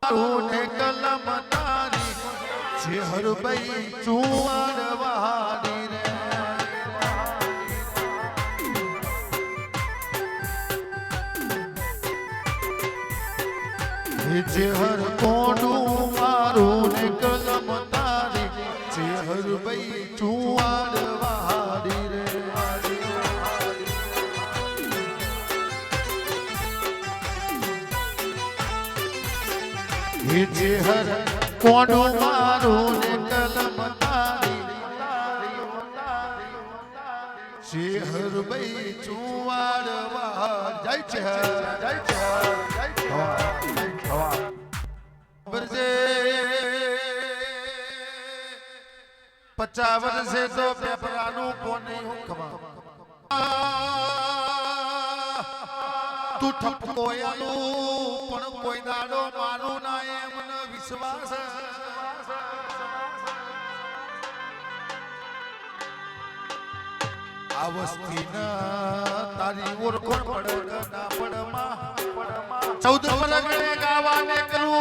ને કલમ તારી ચેહર ભાઈ ચુવાડ વારી રે ચેહર કોડું મારું ને કલમ તારી ચેહર ભાઈ ચુવાડ વારી રે ચેહર કોડું મારું ને કલમ તારી ચેહર ભાઈ ચુવાડ વાર જય ચેહર જય ચેહર જય ચેહર બરજે 50 વર્ષે તો પેપરાનું કોને હું ખબર તું ઠપકો આલું પણ કોઈ દાડો મારું ના એમ વિશ્વાસ આ વસ્તી તારી ઓળખોણ પડે ના પડમાં 14 પરગણે ગાવાને કરું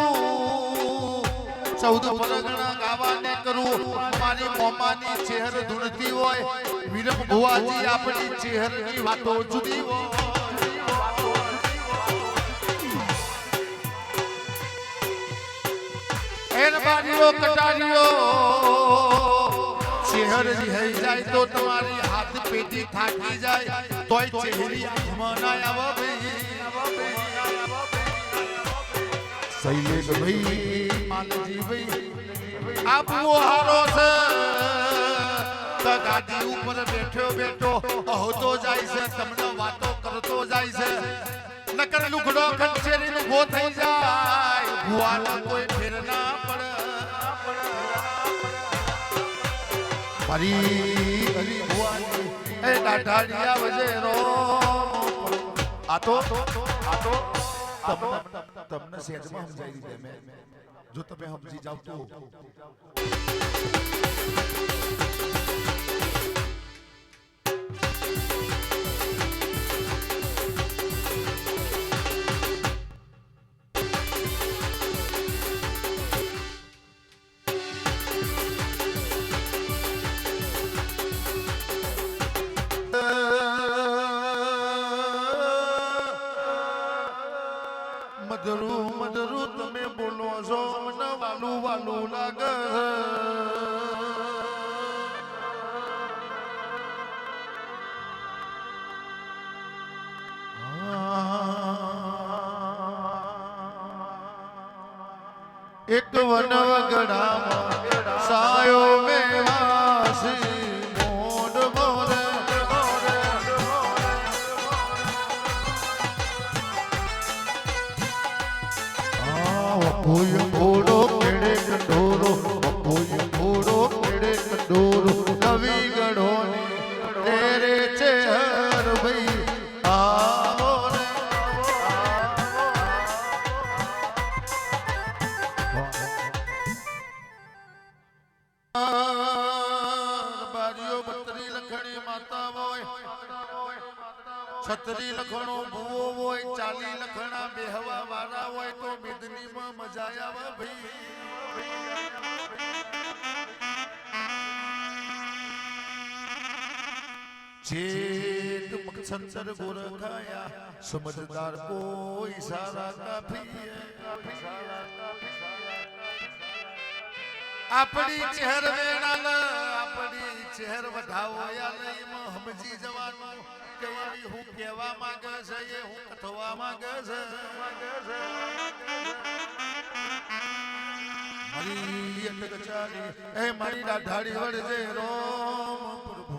14 પરગણા ગાવાને કરું મારી મોમાની ચહેર ધૂણતી હોય વિરમ ભુવાજી આપણી ચહેરની વાતો જુદી હોય એન બારીઓ કટારીઓ ચહેર રહી જાય તો તમારી હાથ પેટી થાકી જાય તોય ચહેરી આંખમાં આવે ભાઈ શૈલેષ ભાઈ માલજી ભાઈ આપવો હારો છે તો ગાડી ઉપર બેઠો બેઠો હોતો જાય છે તમને વાતો કરતો જાય છે નકર લુખડો ખંચેરી ઊભો થઈ જાય ભુવાના કોઈ ફેર ના પડે હરી હરી ભુવાની એ ડાઢાડિયા વજે રો આ તો તમને સહેજમાં સમજાઈ દીધે મેં જો તમે સમજી જાવ તો મધરું મધરું તમે બોલો છો મને વાલું વાલું લાગે એક વન વગડામાં સાયો મેવાસી કોઈ ઘોડો કેડે કટોરો કોઈ ઘોડો કેડે કટોરો નવી ગઢોની તેરે ચેહર ભાઈ આવો રે બારીઓ બત્રી લખણી માતા હોય છત્રી લખણો ભૂવો હોય 40 લખણા બેહવા વાળા હોય તો મિદનીમાં મજા આવે ભાઈ જેત મકસંદર ગોરખાયા સમજદાર કો ઈશારા કાફી આપણી ચહેર વેણાલ આપણી ચહેર વધાવો યાર એમાં સમજી જવાનું કે હું કહેવા માંગે છે એ હું કથવા માંગે છે મારી અટકચારી એ મારી ડાઢાડી વળજે રોમ પ્રભુ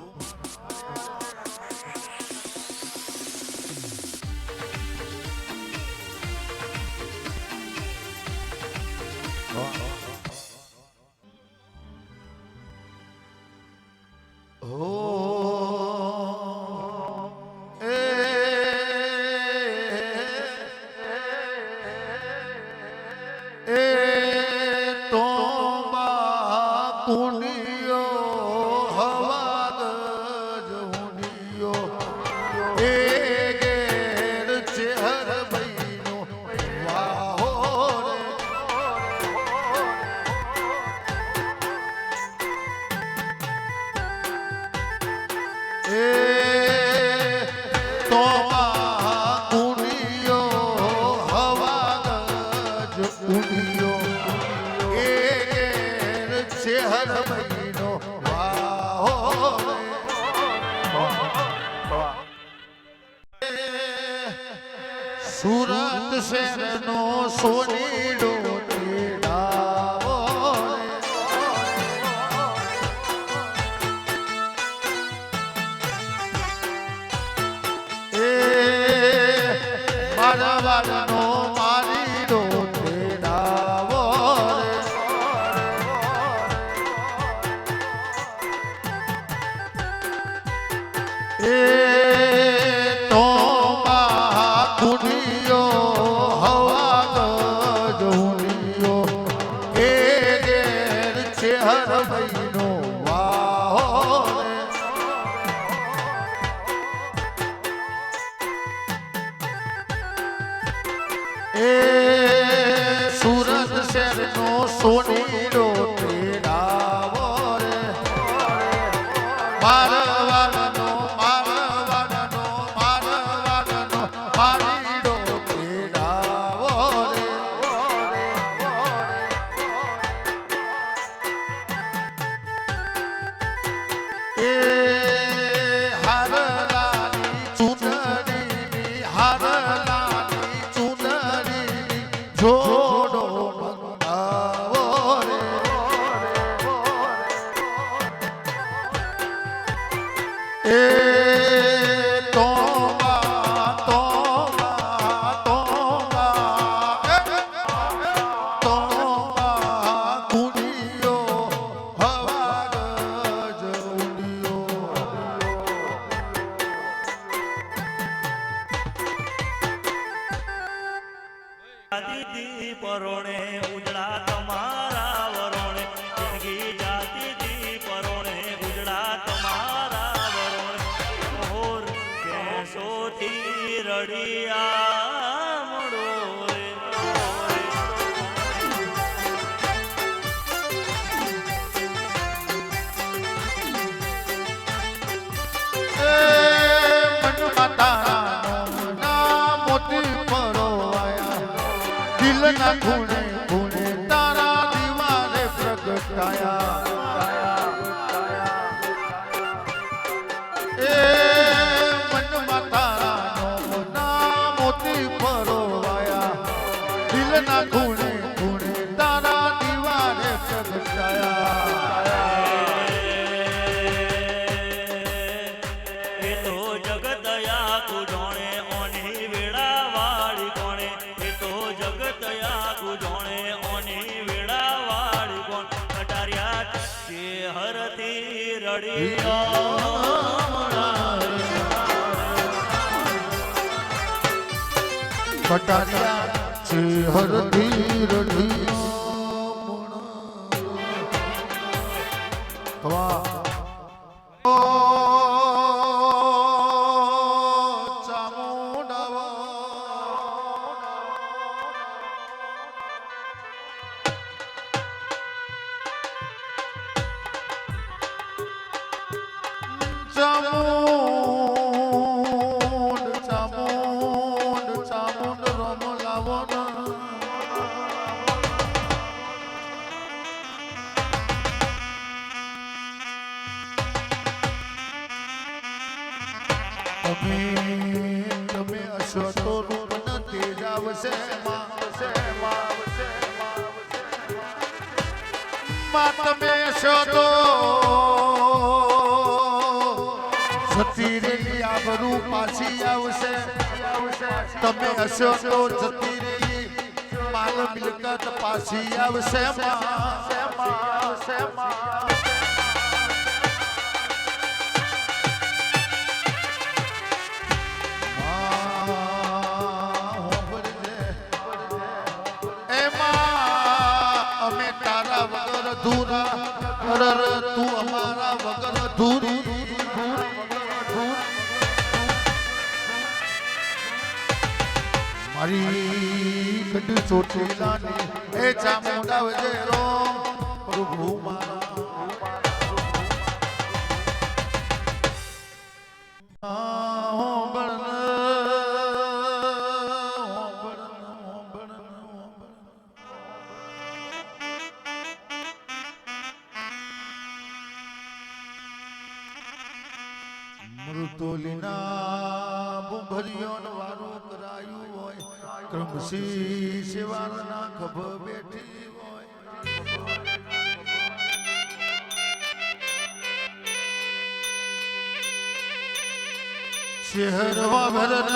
ઉડિયો એ શહેર મહિનો વાહો સુરત શહેરનો સોનીડો તેડાવો એ મારા વાળનો મારીડો તેડાવો એ તો સુરત શહેરનો સોનીડો તેડાવો રે મારવાડનો મારીડો તેડાવો રે એ હારલાની ચૂંટણી હારલાની ચૂંટણી જોડો મંગાવો રે એ દીદી પરોણે ઉજળા તમારા વરોણે જિંદગી જાતી દી પરોણે ઉજળા તમારા વરોણે મોર કેસોથી રડિયા મોડો રે મન માતાનો ના મોતી પરોવાયા દિલના ખૂણે ખૂણે તારા દીવારે પ્રગટાયા એ મનમાં તારાનો ના મોતી પરોવાયા દિલના ખૂણે ખૂણે તારા દીવારે પ્રગટાયા એ તો જગત આખું જોણે ઓની વેળા વાળી કોણે એ તો જગત આખું જોણે ઓની વેળા વાળી કોણ કટારિયા છે હરથી કટારિયા છે હરથી રઢિયા ચામુંડ રમ લાવો તમે હશો તો રૂપ નથી જાવશે માં તમે હશો તો જતી રેલી આબરૂ પાછી આવશે તમે હશો તો જતી રેલી માલ મિલકત પાછી આવશે અમે તારા વગર અધૂરા તું અમારા વગર અધૂરી મારી કડ ચોટીલાની એ ચામુંડા વજેરો પ્રભુ મૃતુલીના બુંભરિયોન વારું કરાયું હોય ક્રમશી શિવાના ખભ બેઠી હોય શહેરમાં ભરન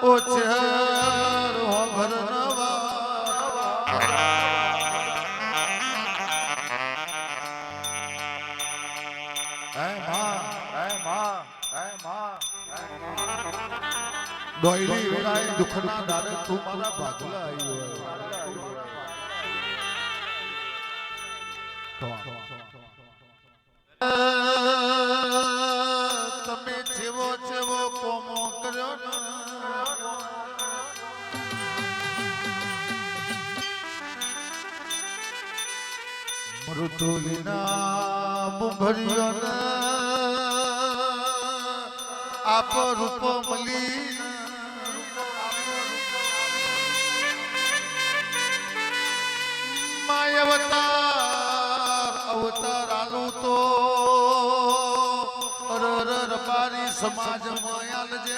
ઓ શહેરમાં ભરનવા ડોયલી વેળાએ દુખના દાડે તું મારા ભાગલા આવ્યો તમે જેવો જેવો કોમો કર્યો ને મૃતુલીના બુંભરિયો ને આપ રૂપ મળી માય અવતાર આલું તો રબારી સમાજ માયાલ જે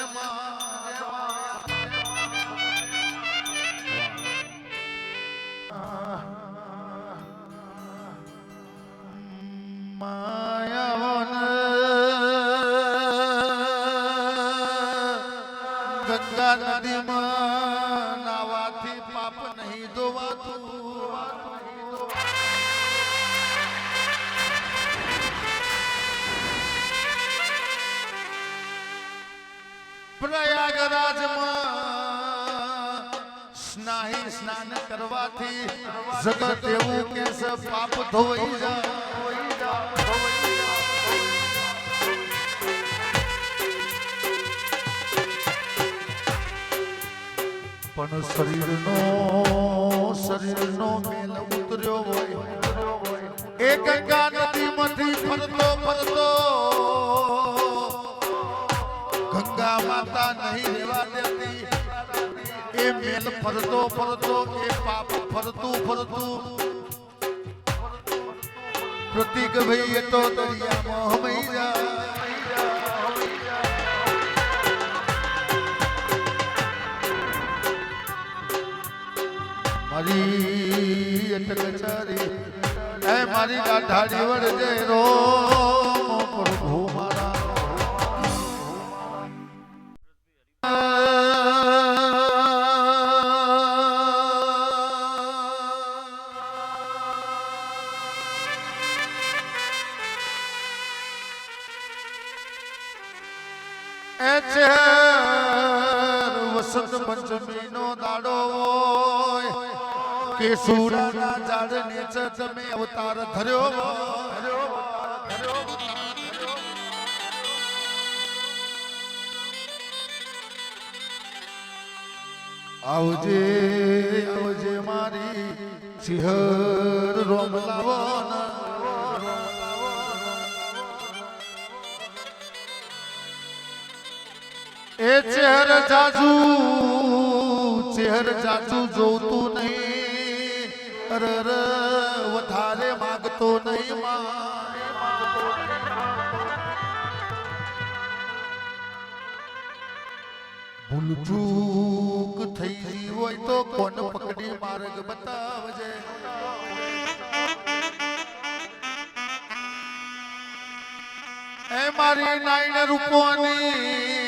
માયાવન ગંગા નદીમાં નાવાથી પાપ નહીં ધોવાતું પ્રયાગરાજમાં સ્નાન કરવાથી જગત એવું કે પાપ ધોઈ જાય પણ શરીરનો મેલ ઉતર્યો હોય એ ગંગા નદીમાંથી ફરતો ગંગા માતા નહીં રહેવા દેતી એ મેલ ફરતો એ પાપ ફરતું પ્રતિક ભાઈ એ તો દરિયામાં હમાઈ જાય મારી અટકચારી એ મારી ગાઢાડી વળજે રો પ્રભુ મારા વસંત પંચમી નો દાડો કે સુરાના ઝાડ નીચે તમે અવતાર ધર્યો આવજે મારી સિંહર રોમ લાવના એ ચહેર જાજુ જોતું નહીં વધારે માગતો નહીં ભૂલ ચૂક થઈ ગઈ હોય તો કોણ પકડી માર્ગ બતાવજે એ મારી નાઈન રૂપોની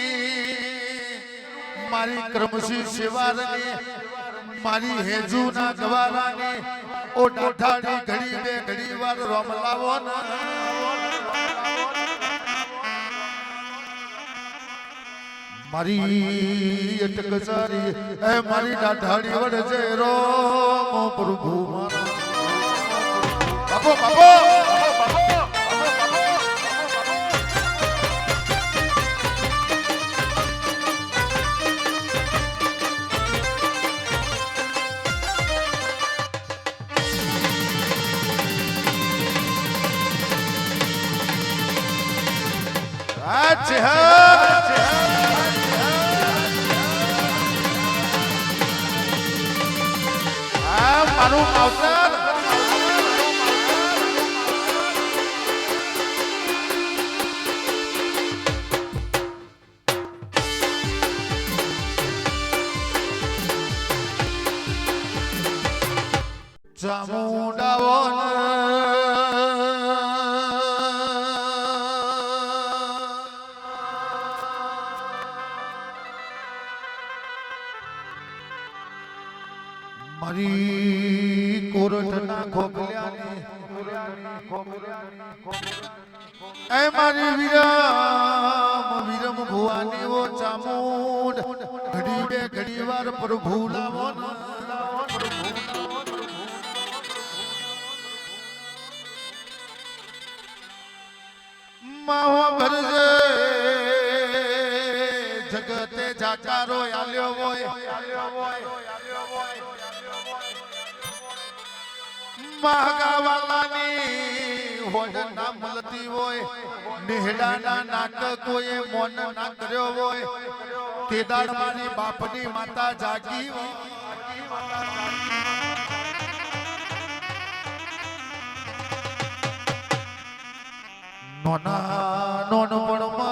મારી ક્રમશી સેવારની મારી હેજુના ગવારાની ઓ ડાઢાડી ઘડી બે ઘડી વાર રોમ લાવો મારી અટકચારી એ મારી ડાઢાડી વડજે રોમ પ્રભુ મારા બાપો મારું માવતર ચામુંડાવો મારી કોરઠના ખોખલ્યાની એ મારી વિરમ ભુવાની ઓ ચામુંડ ઘડી બે ઘડી વાર પ્રભુ લાવો માહો ભરજે જગતે જાચારો આલ્યો હોય મહાગાવાલાની હોડ ના મળતી હોય નેહડાના નાક કોઈએ મોન ના કર્યો હોય તે દાડ મારી બાપની માતા જાગી હોય નોનપણમાં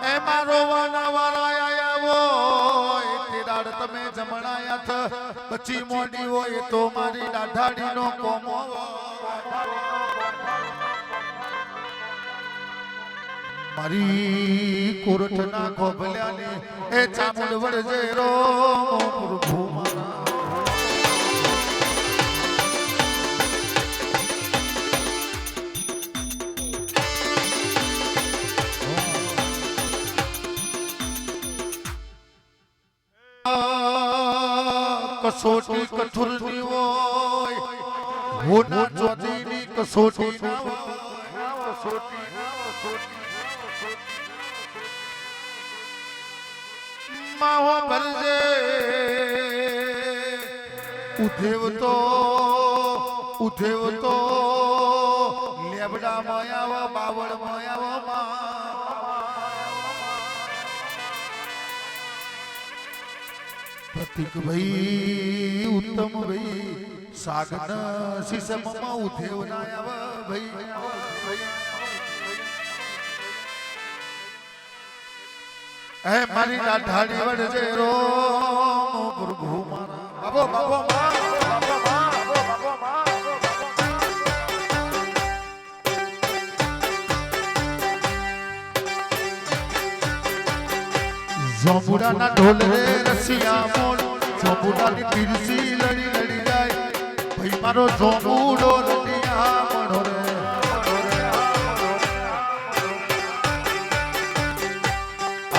એ મારો વાના આયા હોય તે દાડ તમે જમણાયા થ પછી મોડી હોય તો મારી દાઢાડીનો કોમો મારી કોરઠના ખોભલ્યાની એ ચામુંડ વળજે રો પ્રભુ મારા કસોટી કઠુરની હોય હોના ચોધીની કસોટી ના માહો ભરજે ઉધેવ તો લેબડા માયાવા બાવળ માયાવા પ્રતિક ભાઈ ઉત્તમ ભાઈ સાગન શીશમમાં ઉધેવ ના આવ ભાઈ એ મારી દાઢાડી વડજે રો પ્રભુ મારા બાબો જોબુડાના ઢોલ રે રસિયા મોલ જોબુડાની પીરસી લડી જાય ભાઈ મારો જોબુડો રડિયા મણો રે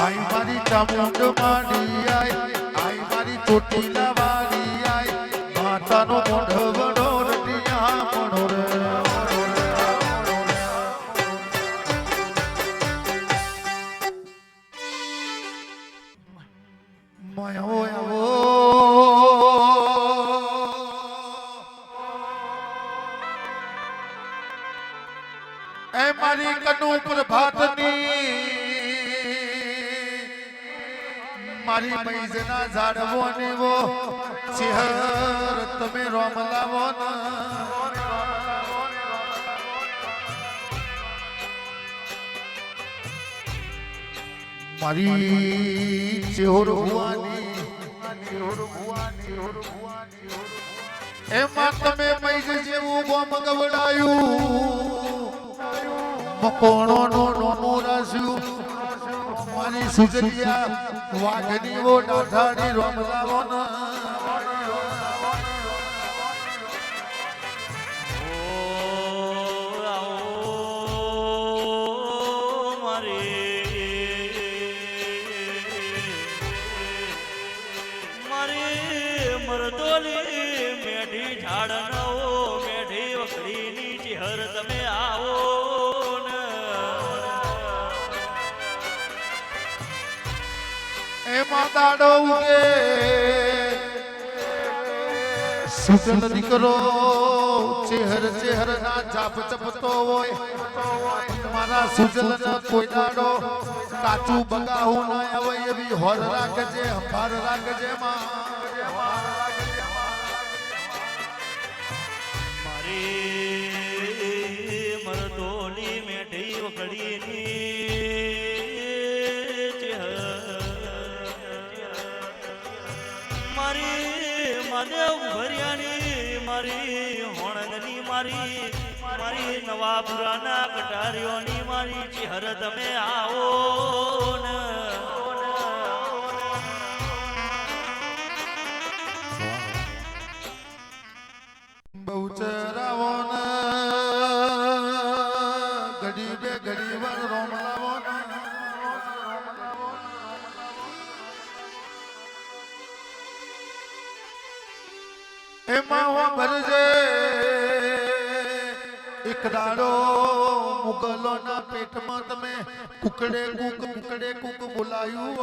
આઈ મારી ચામુંડ માડી આઈ મારી ચોટીલા વાળી આઈ માતાનો મોઢવડો રડિયા મણો રે એ મારી કનુ પ્રભાતની મારી મૈજના ઝાડવો ને વો ચહેર તમે રોમ લાવો મારી ચેહોર ભુવાની એમાં તમે મૈજ જેવું ગોમ ગવડાયું મકોણો નો નોનો રાસ્યું મારી સુજલિયા વાઘની વો ડાઢાડી રોમલાવો મરદોલી મેઢી ઝાડનો મેઢી વખડીની ચહેર તમે આવો એમાં દાડો ઉગે સુજલ દીકરો ચહેર ના જાપ ચપતો હોય મારા સુજલ ના કોઈ દાડો કાચું બગાવું ના આવે એવી હોર રાખજે હંભાર રાખજે માં મારી મરદોલી મેઢી વખડીની મને ઉભરિયાની મારી હોણગની મારી નવાપુરાના કટારીઓની મારી ચિહર તમે આવો ને બહુચરાવો ને ઘડી બે ઘડી વાર રોમલાવો ને એમાં હો ભરજે એક દાડો મુગલોના પેટમાં તમે કુકડે કુક બોલાયું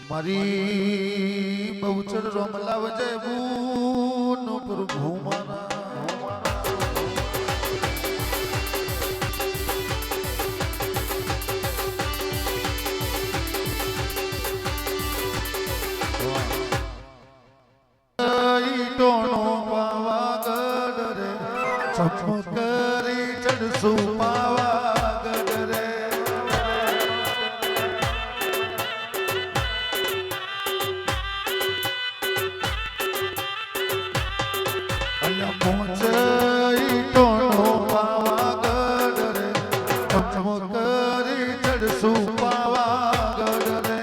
મારી બહુચર રોમલાવ જયબુન પ્રભુ મારા ઈટોનો પાવાગઢ રે ચમકરી ચડશું પાવાગઢ રે અને મોચ ઈટોનો પાવાગઢ રે ચમકરી ચડશું પાવાગઢ રે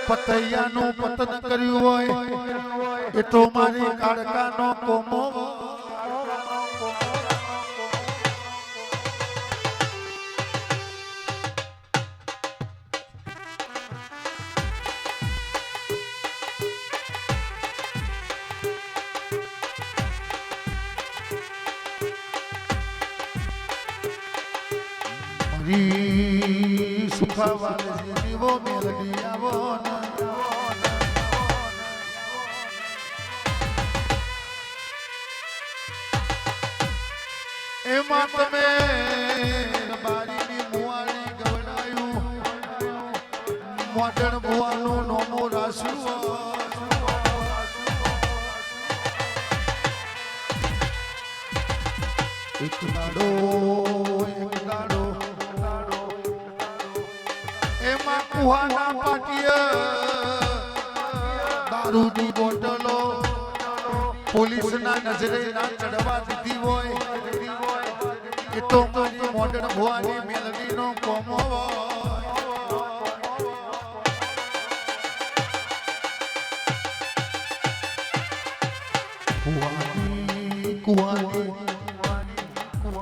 પતૈયાનું પતન કર્યું હોય એ તો મારી કાળકાનો કોમો મારી સુખાવાળી જીવો મેલડી આવો ને એમાં તમે બારીની મુવાણી ગવડાયું મોઢણ ભુવાનું નોમો રાસ્યું એક દાડો એમાં કુહાના પાટિયા દારૂની બોટલો પોલીસના નજરે ના ચડવા દીધી હોય એ તો મારી મોઢણ ભુવાની મેલડીનો કોમો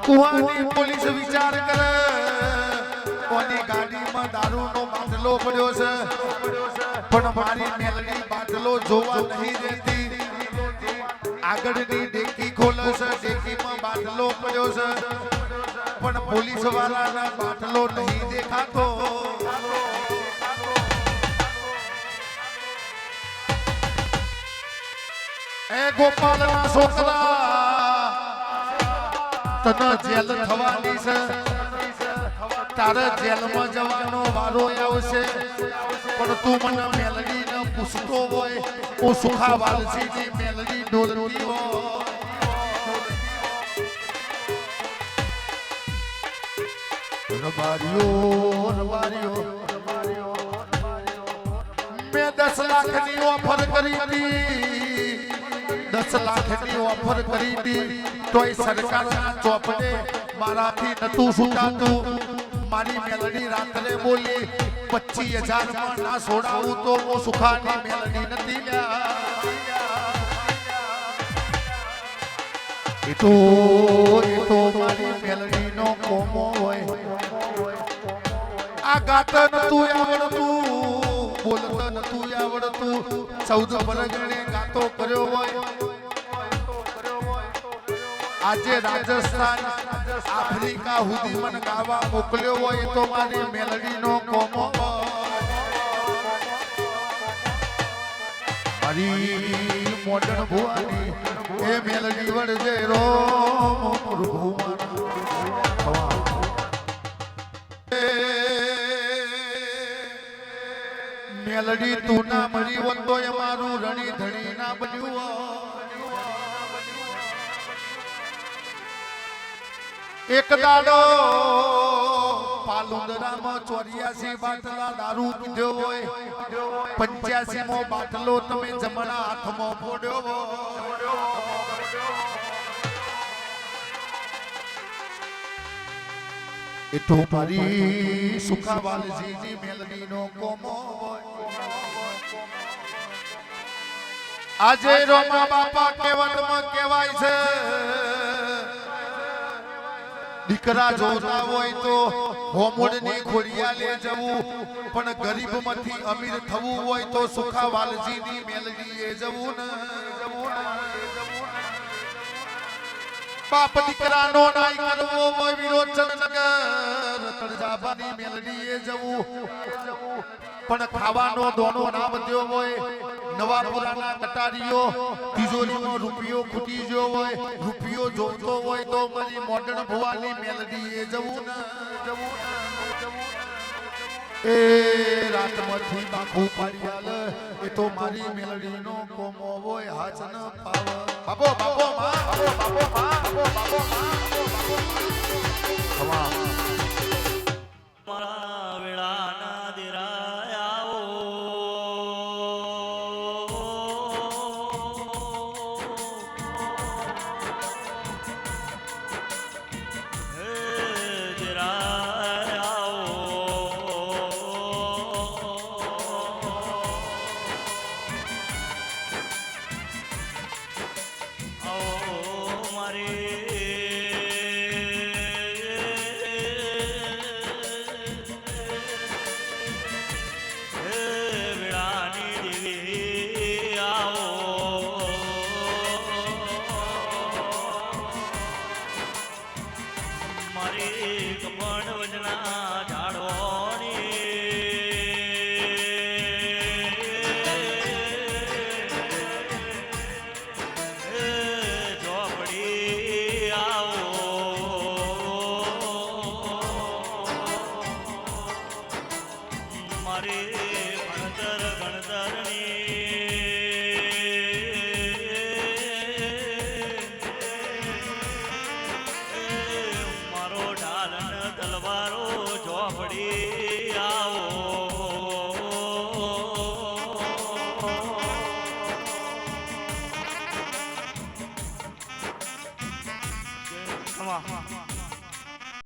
કુવાની પોલીસ વિચાર કરે કોની ગાડીમાં દારૂનો બાટલો પડ્યો છે પણ મારી મેલડી બાટલો જોવા નહીં દેતી આગળની ડેકી ખોલે છે ડેકીમાં બાટલો પડ્યો છે પણ પોલીસ વાળાના બાટલો નહીં દેખાતો એ ગોપાલના છોકરા તને જેલ થવાની છે તારે જેલમાં જવાનો વારો આવશે પણ તું મને મેલડીને પૂછતો હોય હું સુખા વાલસીની મેલડી ડોલતી હોય રબારીઓ મેં 10 લાખની ઓફર કરી હતી 10 લાખની ઓફર કરી હતી તોય સરકારના ચોપડે મારાથી નતું છૂટાતું મારી મેલડી રાત્રે બોલી 25,000 માં ના છોડાવું તો હું સુખાની મેલડી નથી લ્યા એ તો મારી મેલડીનો કોમો હોય આ ગાતા નતું આવડતું બોલતા નતું આવડતું 14 પરગણે ગાતો કર્યો હોય આજે રાજસ્થાન આફ્રિકા સુધી મને ગાવા મોકલ્યો હોય તો મારી મેલડીનો કોમો મારી મોડર્ન ભુવાની એ મેલડી વળજે રો મેલડી તું ના મરી હોત તો અમારું રણી ધણી ના બન્યું હોત. એક દાડો પાલુંદરામાં 84 બાટલા દારૂ પીધો હોય, 85મો બાટલો તમે જમણા હાથમાં ફોડ્યો હોય. એ તો મારી સુખાવાલજીની મેલડીનો કોમો હોય. આજે રોમા બાપા કહેવતમાં કહેવાય છે, દીકરા જોતા હોય તો હોમોડની ખોડિયા લે જવું, પણ ગરીબમાંથી અમીર થવું હોય તો સુખાવાલજીની મેલડીએ જવું ને. બાપ દીકરાનો નાય કરવો હોય વિરોચનનગર તળજાબાની મેલડીએ જવું, પણ ખાવાનો દોનો ના વધ્યો હોય, નવાપુરાના કટારીઓ તિજોરીમાં રૂપિયો ખૂટી ગયો હોય, રૂપિયો જોતો હોય તો મારી મોડર્ન ભુવાની મેલડીએ જવું ને. એ રાતમાંથી બાખું પાડી આલે એ તો મારી મેલડીનો કોમો હોય. હાથ ન પાવ બાબો બાબો માં બાબો બાબો માં બાબો બાબો માં બાબો. મારા વેળાના દેરાયાઓ હે દેરાયાઓ આવો મારી કપણ વજના ઝાડવાની ઝોપડી આવો મારી ગણતર મારો ઢાલન તલવારો ઝોપડી આવો Come on.